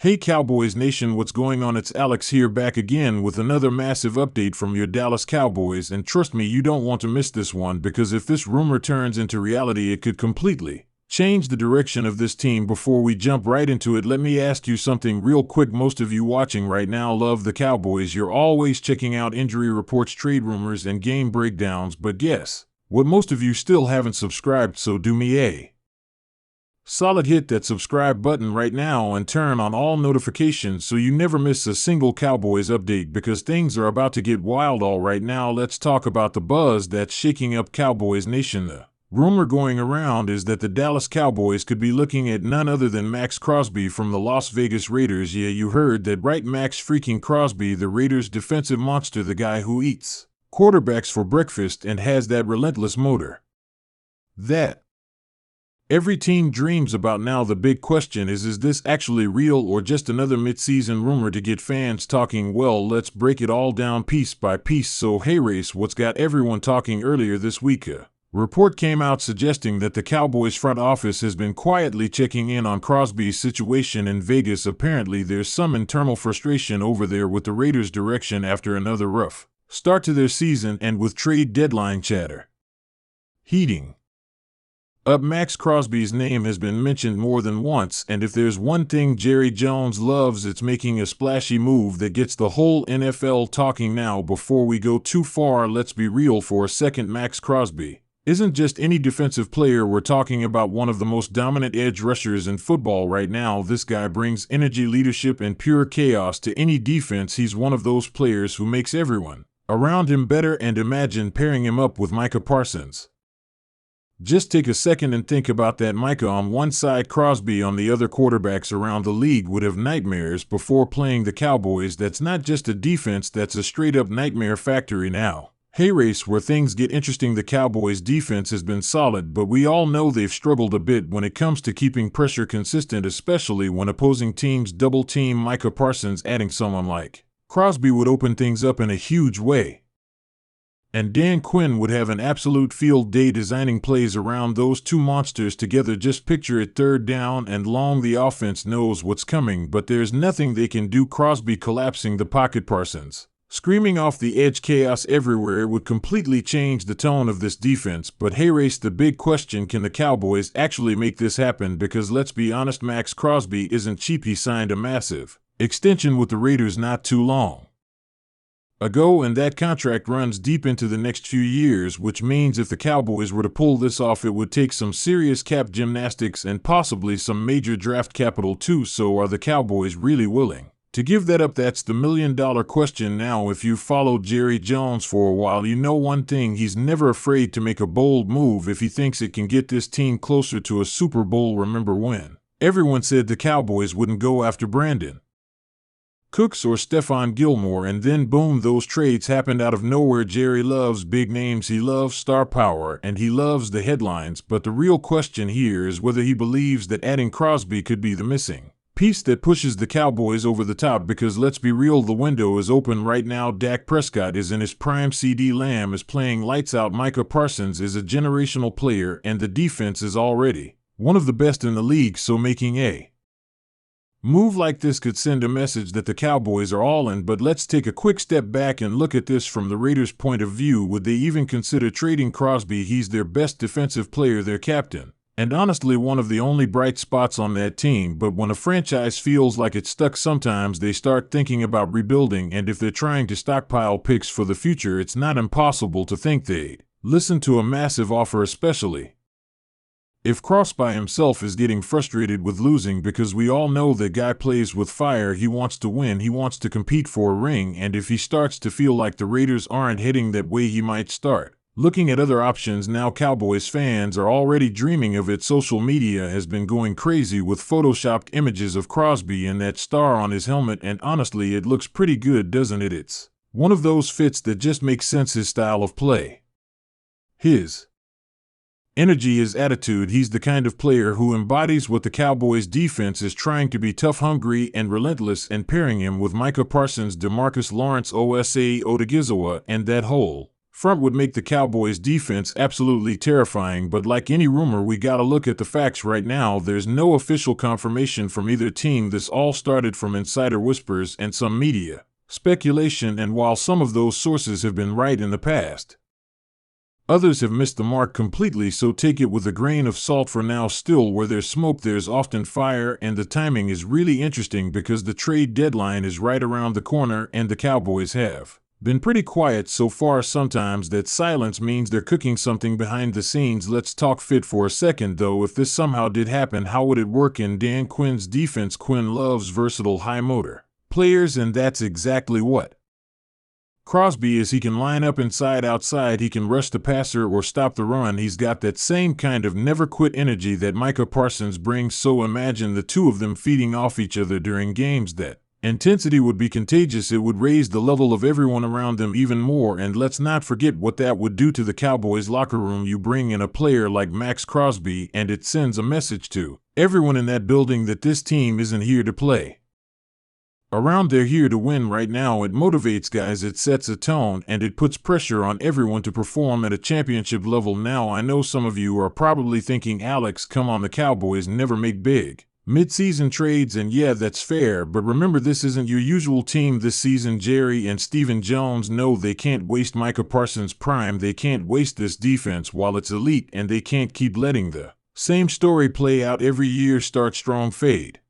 Hey Cowboys Nation, what's going on? It's Alex here, back again with another massive update from your Dallas Cowboys, and trust me, you don't want to miss this one, because if this rumor turns into reality, it could completely change the direction of this team. Before we jump right into it, let me ask you something real quick. Most of you watching right now love the Cowboys. You're always checking out injury reports, trade rumors, and game breakdowns, but guess what? Most of you still haven't subscribed, so do me a solid, hit that subscribe button right now and turn on all notifications so you never miss a single Cowboys update, because things are about to get wild. All right, now let's talk about the buzz that's shaking up Cowboys Nation. The rumor going around is that the Dallas Cowboys could be looking at none other than Maxx Crosby from the Las Vegas Raiders. Yeah, you heard that right, Maxx freaking Crosby, the Raiders' defensive monster, the guy who eats quarterbacks for breakfast and has that relentless motor that every team dreams about. Now the big question is this actually real or just another mid-season rumor to get fans talking? Well, let's break it all down piece by piece. So hey Race, what's got everyone talking? Earlier this week, a report came out suggesting that the Cowboys front office has been quietly checking in on Crosby's situation in Vegas. Apparently there's some internal frustration over there with the Raiders' direction after another rough start to their season, and with trade deadline chatter heating up, Maxx Crosby's name has been mentioned more than once, and if there's one thing Jerry Jones loves, it's making a splashy move that gets the whole NFL talking. Now, before we go too far, let's be real for a second. Maxx Crosby isn't just any defensive player. We're talking about one of the most dominant edge rushers in football right now. This guy brings energy, leadership, and pure chaos to any defense. He's one of those players who makes everyone around him better, and imagine pairing him up with Micah Parsons. Just take a second and think about that. Micah on one side, Crosby on the other. Quarterbacks around the league would have nightmares before playing the Cowboys. That's not just a defense, that's a straight-up nightmare factory. Now, hey Race, where things get interesting, the Cowboys' defense has been solid, but we all know they've struggled a bit when it comes to keeping pressure consistent, especially when opposing teams double-team Micah Parsons. Adding someone like Crosby would open things up in a huge way, and Dan Quinn would have an absolute field day designing plays around those two monsters together. Just picture it, third down and long. The offense knows what's coming, but there's nothing they can do. Crosby collapsing the pocket, Parsons screaming off the edge, chaos everywhere. It would completely change the tone of this defense. But hey Race, the big question, can the Cowboys actually make this happen? Because let's be honest, Maxx Crosby isn't cheap. He signed a massive extension with the Raiders not too long ago, and that contract runs deep into the next few years, which means if the Cowboys were to pull this off, it would take some serious cap gymnastics and possibly some major draft capital too. So are the Cowboys really willing to give that up? That's the million-dollar question. Now, if you've followed Jerry Jones for a while, you know one thing: he's never afraid to make a bold move if he thinks it can get this team closer to a Super Bowl. Remember when everyone said the Cowboys wouldn't go after Brandon Cooks or Stephon Gilmore, and then boom, those trades happened out of nowhere. Jerry loves big names, he loves star power, and he loves the headlines, but the real question here is whether he believes that adding Crosby could be the missing piece that pushes the Cowboys over the top. Because let's be real, the window is open right now. Dak Prescott is in his prime, CeeDee Lamb is playing lights out, Micah Parsons is a generational player, and the defense is already one of the best in the league. So making a move like this could send a message that the Cowboys are all in. But let's take a quick step back and look at this from the Raiders' point of view. Would they even consider trading Crosby? He's their best defensive player, their captain, and honestly one of the only bright spots on that team. But when a franchise feels like it's stuck, sometimes they start thinking about rebuilding, and if they're trying to stockpile picks for the future, it's not impossible to think they'd listen to a massive offer, especially if Crosby himself is getting frustrated with losing, because we all know that guy plays with fire. He wants to win, he wants to compete for a ring, and if he starts to feel like the Raiders aren't heading that way, he might start looking at other options. Now Cowboys fans are already dreaming of it. Social media has been going crazy with photoshopped images of Crosby and that star on his helmet, and honestly it looks pretty good, doesn't it? It's one of those fits that just makes sense. His style of play, his energy, his attitude, he's the kind of player who embodies what the Cowboys defense is trying to be: tough, hungry, and relentless. And pairing him with Micah Parsons, DeMarcus Lawrence, Osa Odigizua, and that whole front would make the Cowboys' defense absolutely terrifying, but like any rumor, we gotta look at the facts right now. There's no official confirmation from either team. This all started from insider whispers and some media speculation, and while some of those sources have been right in the past, others have missed the mark completely, so take it with a grain of salt for now. Still, where there's smoke, there's often fire, and the timing is really interesting because the trade deadline is right around the corner and the Cowboys have been pretty quiet so far. Sometimes that silence means they're cooking something behind the scenes. Let's talk fit for a second, though. If this somehow did happen, how would it work in Dan Quinn's defense? Quinn loves versatile high motor players, and that's exactly what Crosby is. He can line up inside, outside, he can rush the passer or stop the run. He's got that same kind of never quit energy that Micah Parsons brings, so imagine the two of them feeding off each other during games. That intensity would be contagious. It would raise the level of everyone around them even more, and let's not forget what that would do to the Cowboys locker room. You bring in a player like Maxx Crosby and it sends a message to everyone in that building that this team isn't here to play around, they're here to win. Right now, it motivates guys, it sets a tone, and it puts pressure on everyone to perform at a championship level. Now, I know some of you are probably thinking, Alex, come on, the Cowboys never make big mid-season trades, and yeah, that's fair, but remember, this isn't your usual team this season. Jerry and Stephen Jones know they can't waste Micah Parsons' prime, they can't waste this defense while it's elite, and they can't keep letting the same story play out every year. Start strong, fade